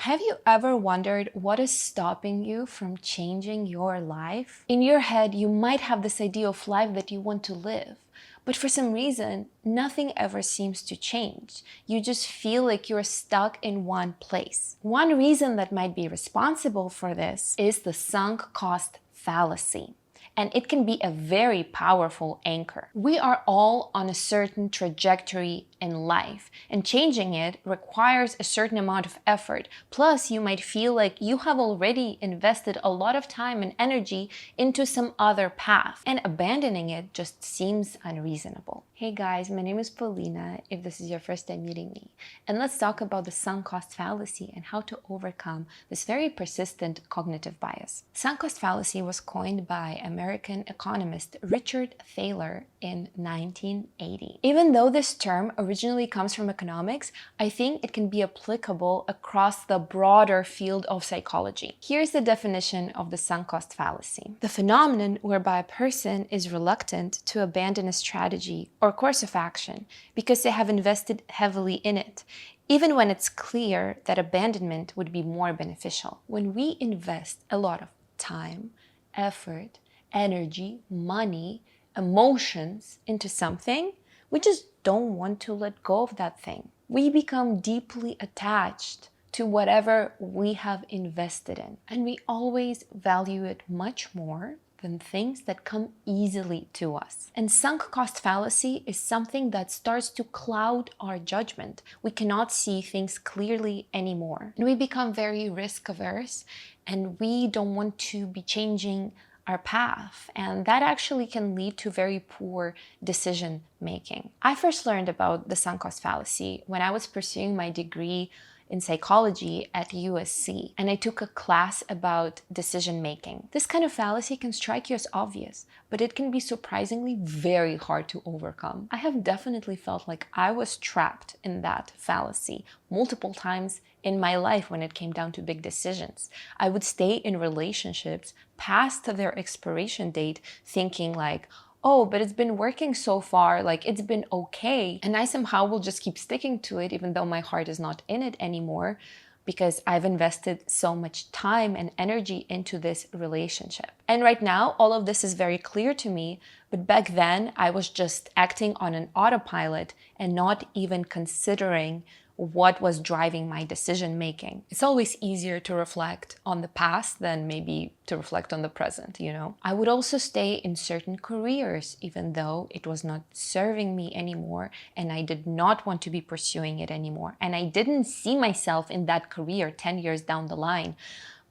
Have you ever wondered what is stopping you from changing your life? In your head, you might have this idea of life that you want to live, but for some reason, nothing ever seems to change. You just feel like you're stuck in one place. One reason that might be responsible for this is the sunk cost fallacy. And it can be a very powerful anchor. We are all on a certain trajectory in life, and changing it requires a certain amount of effort. Plus, you might feel like you have already invested a lot of time and energy into some other path, and abandoning it just seems unreasonable. Hey guys, my name is Paulina, if this is your first time meeting me, and let's talk about the sunk cost fallacy and how to overcome this very persistent cognitive bias. Sunk cost fallacy was coined by American economist Richard Thaler in 1980. Even though this term originally comes from economics, I think it can be applicable across the broader field of psychology. Here's the definition of the sunk cost fallacy: the phenomenon whereby a person is reluctant to abandon a strategy or course of action because they have invested heavily in it, even when it's clear that abandonment would be more beneficial. When we invest a lot of time, effort, energy, money, emotions into something, we just don't want to let go of that thing. We become deeply attached to whatever we have invested in, and we always value it much more than things that come easily to us. And sunk cost fallacy is something that starts to cloud our judgment. We cannot see things clearly anymore, and we become very risk averse, and we don't want to be changing our path, and that actually can lead to very poor decision making. I first learned about the sunk cost fallacy when I was pursuing my degree in psychology at USC, and I took a class about decision making. This kind of fallacy can strike you as obvious, but it can be surprisingly very hard to overcome. I have definitely felt like I was trapped in that fallacy multiple times in my life when it came down to big decisions. I would stay in relationships past their expiration date thinking like, oh, but it's been working so far, like it's been okay. And I somehow will just keep sticking to it even though my heart is not in it anymore because I've invested so much time and energy into this relationship. And right now, all of this is very clear to me, but back then I was just acting on an autopilot and not even considering what was driving my decision making. It's always easier to reflect on the past than maybe to reflect on the present, you know? I would also stay in certain careers even though it was not serving me anymore and I did not want to be pursuing it anymore. And I didn't see myself in that career 10 years down the line,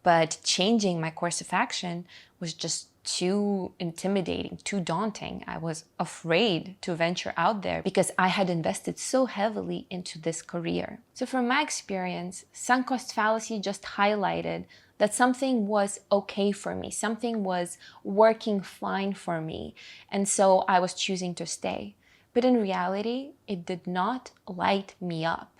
but changing my course of action was just too intimidating, too daunting. I was afraid to venture out there because I had invested so heavily into this career. So from my experience, sunk cost fallacy just highlighted that something was okay for me, something was working fine for me, and so I was choosing to stay. But in reality, it did not light me up.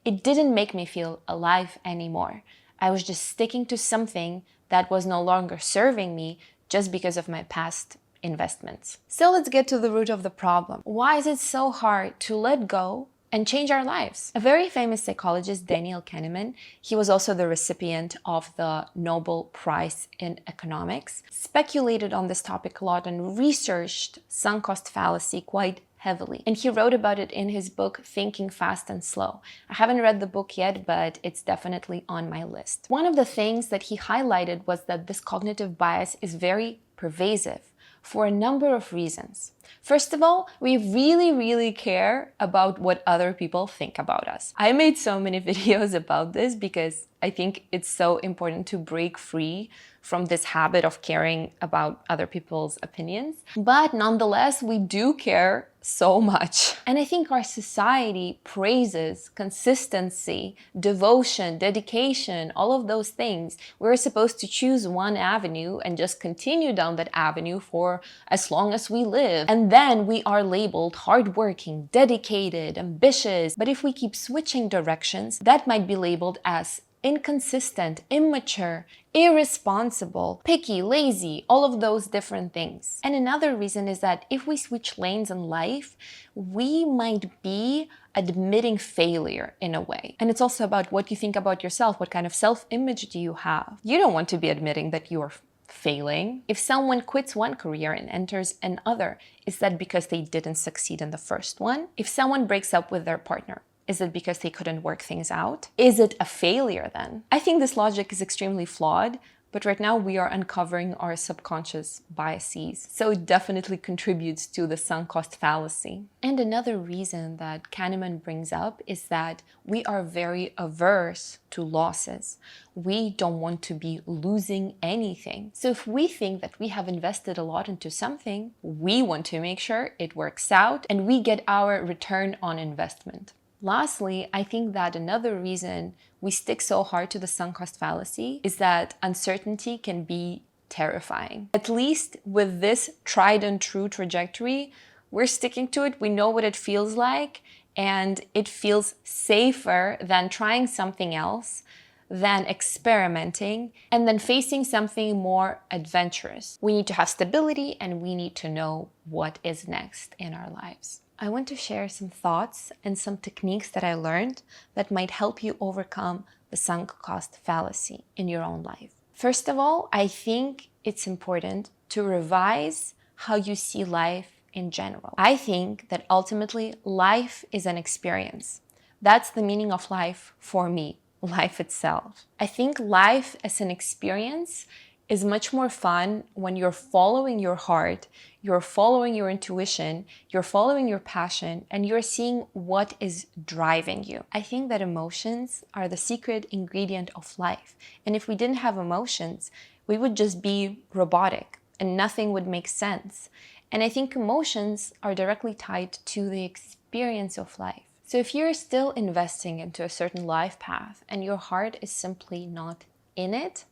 It didn't make me feel alive anymore. I was just sticking to something that was no longer serving me just because of my past investments. So let's get to the root of the problem. Why is it so hard to let go and change our lives? A very famous psychologist, Daniel Kahneman, he was also the recipient of the Nobel Prize in Economics, speculated on this topic a lot and researched sunk cost fallacy quite heavily. And he wrote about it in his book, Thinking Fast and Slow. I haven't read the book yet, but it's definitely on my list. One of the things that he highlighted was that this cognitive bias is very pervasive for a number of reasons. First of all, we really care about what other people think about us. I made so many videos about this because I think it's so important to break free from this habit of caring about other people's opinions. But nonetheless, we do care so much. And I think our society praises consistency, devotion, dedication, all of those things. We're supposed to choose one avenue and just continue down that avenue for as long as we live. And then we are labeled hardworking, dedicated, ambitious. But if we keep switching directions, that might be labeled as inconsistent, immature, irresponsible, picky, lazy, all of those different things. And another reason is that if we switch lanes in life, we might be admitting failure in a way. And it's also about what you think about yourself. What kind of self-image do you have? You don't want to be admitting that you are failing. If someone quits one career and enters another, is that because they didn't succeed in the first one? If someone breaks up with their partner, is it because they couldn't work things out? Is it a failure then? I think this logic is extremely flawed, but right now we are uncovering our subconscious biases. So it definitely contributes to the sunk cost fallacy. And another reason that Kahneman brings up is that we are very averse to losses. We don't want to be losing anything. So if we think that we have invested a lot into something, we want to make sure it works out and we get our return on investment. Lastly, I think that another reason we stick so hard to the sunk cost fallacy is that uncertainty can be terrifying. At least with this tried and true trajectory, we're sticking to it, we know what it feels like, and it feels safer than trying something else, than experimenting, and then facing something more adventurous. We need to have stability and we need to know what is next in our lives. I want to share some thoughts and some techniques that I learned that might help you overcome the sunk cost fallacy in your own life. First of all, I think it's important to revise how you see life in general. I think that ultimately life is an experience. That's the meaning of life for me, life itself. I think life as an experience is much more fun when you're following your heart, you're following your intuition, you're following your passion, and you're seeing what is driving you. I think that emotions are the secret ingredient of life. And if we didn't have emotions, we would just be robotic and nothing would make sense. And I think emotions are directly tied to the experience of life. So if you're still investing into a certain life path and your heart is simply not in it,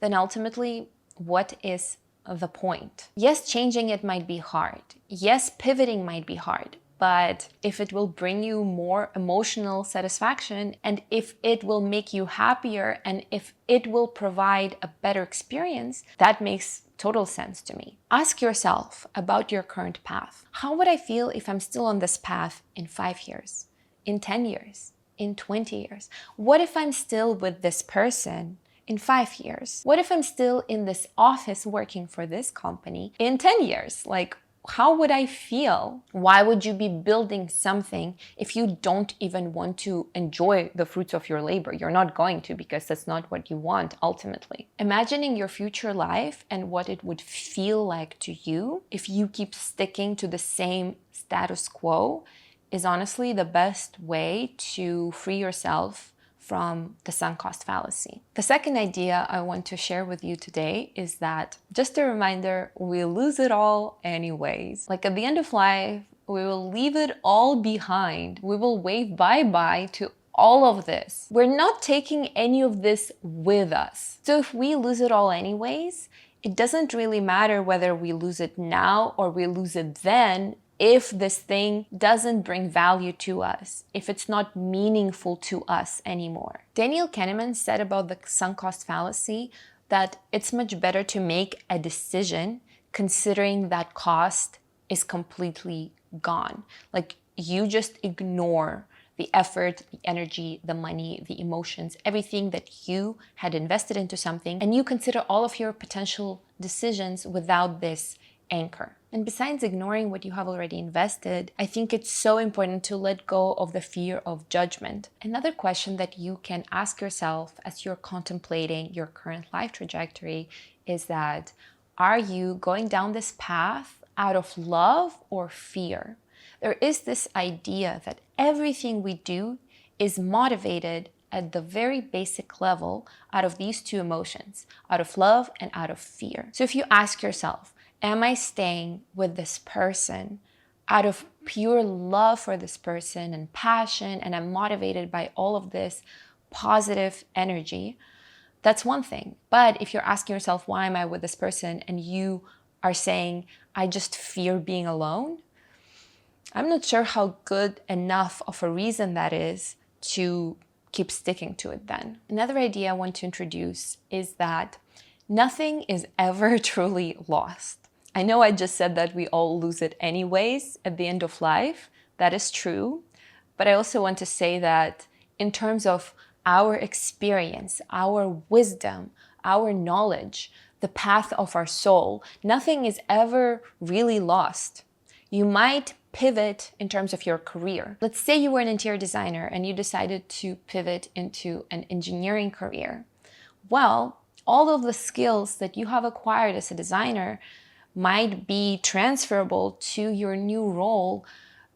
then ultimately, what is the point? Yes, changing it might be hard. Yes, pivoting might be hard. But if it will bring you more emotional satisfaction, and if it will make you happier, and if it will provide a better experience, that makes total sense to me. Ask yourself about your current path. How would I feel if I'm still on this path in 5 years, in 10 years, in 20 years? What if I'm still with this person in 5 years? What if I'm still in this office working for this company in 10 years? Like, how would I feel? Why would you be building something if you don't even want to enjoy the fruits of your labor? You're not going to, because that's not what you want ultimately. Imagining your future life and what it would feel like to you if you keep sticking to the same status quo is honestly the best way to free yourself from the sunk cost fallacy. The second idea I want to share with you today is that, just a reminder, we lose it all anyways. Like at the end of life, we will leave it all behind. We will wave bye-bye to all of this. We're not taking any of this with us. So if we lose it all anyways, it doesn't really matter whether we lose it now or we lose it then, if this thing doesn't bring value to us, if it's not meaningful to us anymore. Daniel Kahneman said about the sunk cost fallacy that it's much better to make a decision considering that cost is completely gone. Like, you just ignore the effort, the energy, the money, the emotions, everything that you had invested into something, and you consider all of your potential decisions without this anchor. And besides ignoring what you have already invested, I think it's so important to let go of the fear of judgment. Another question that you can ask yourself as you're contemplating your current life trajectory is that, are you going down this path out of love or fear? There is this idea that everything we do is motivated at the very basic level out of these two emotions, out of love and out of fear. So if you ask yourself, am I staying with this person out of pure love for this person and passion, and I'm motivated by all of this positive energy? That's one thing. But if you're asking yourself, why am I with this person? And you are saying, I just fear being alone, I'm not sure how good enough of a reason that is to keep sticking to it then. Another idea I want to introduce is that nothing is ever truly lost. I know I just said that we all lose it anyways at the end of life. That is true. But I also want to say that in terms of our experience, our wisdom, our knowledge, the path of our soul, nothing is ever really lost. You might pivot in terms of your career. Let's say you were an interior designer and you decided to pivot into an engineering career. Well, all of the skills that you have acquired as a designer might be transferable to your new role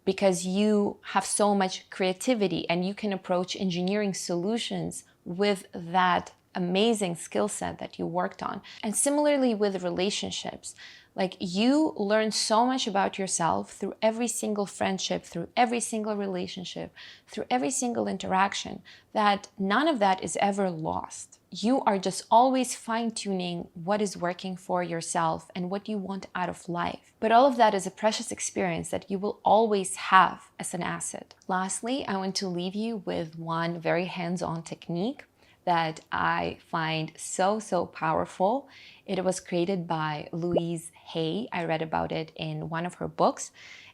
because you have so much creativity and you can approach engineering solutions with that amazing skill set that you worked on. And similarly with relationships, like you learn so much about yourself through every single friendship, through every single relationship, through every single interaction, that none of that is ever lost. You are just always fine-tuning what is working for yourself and what you want out of life. But all of that is a precious experience that you will always have as an asset. Lastly, I want to leave you with one very hands-on technique that I find so powerful. It was created by Louise Hay. I read about it in one of her books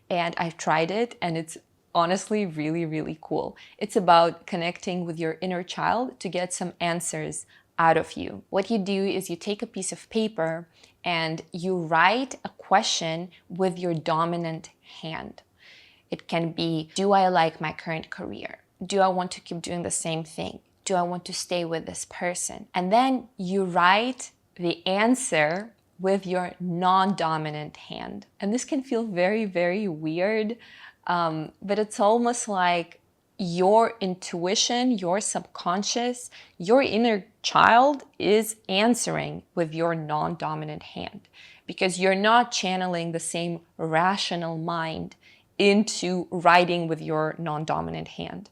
and I've tried it and it's honestly really cool. It's about connecting with your inner child to get some answers out of you. What you do is you take a piece of paper and you write a question with your dominant hand. It can be, do I like my current career? Do I want to keep doing the same thing? Do I want to stay with this person? And then you write the answer with your non-dominant hand. And this can feel very weird, but it's almost like your intuition, your subconscious, your inner child is answering with your non-dominant hand because you're not channeling the same rational mind into writing with your non-dominant hand.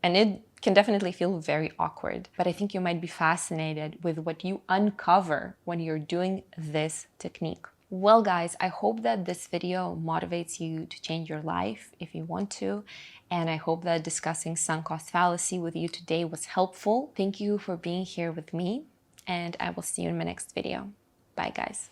And it can definitely feel very awkward, but I think you might be fascinated with what you uncover when you're doing this technique. Well guys, I hope that this video motivates you to change your life if you want to, and I hope that discussing sunk cost fallacy with you today was helpful. Thank you for being here with me, and I will see you in my next video. Bye guys.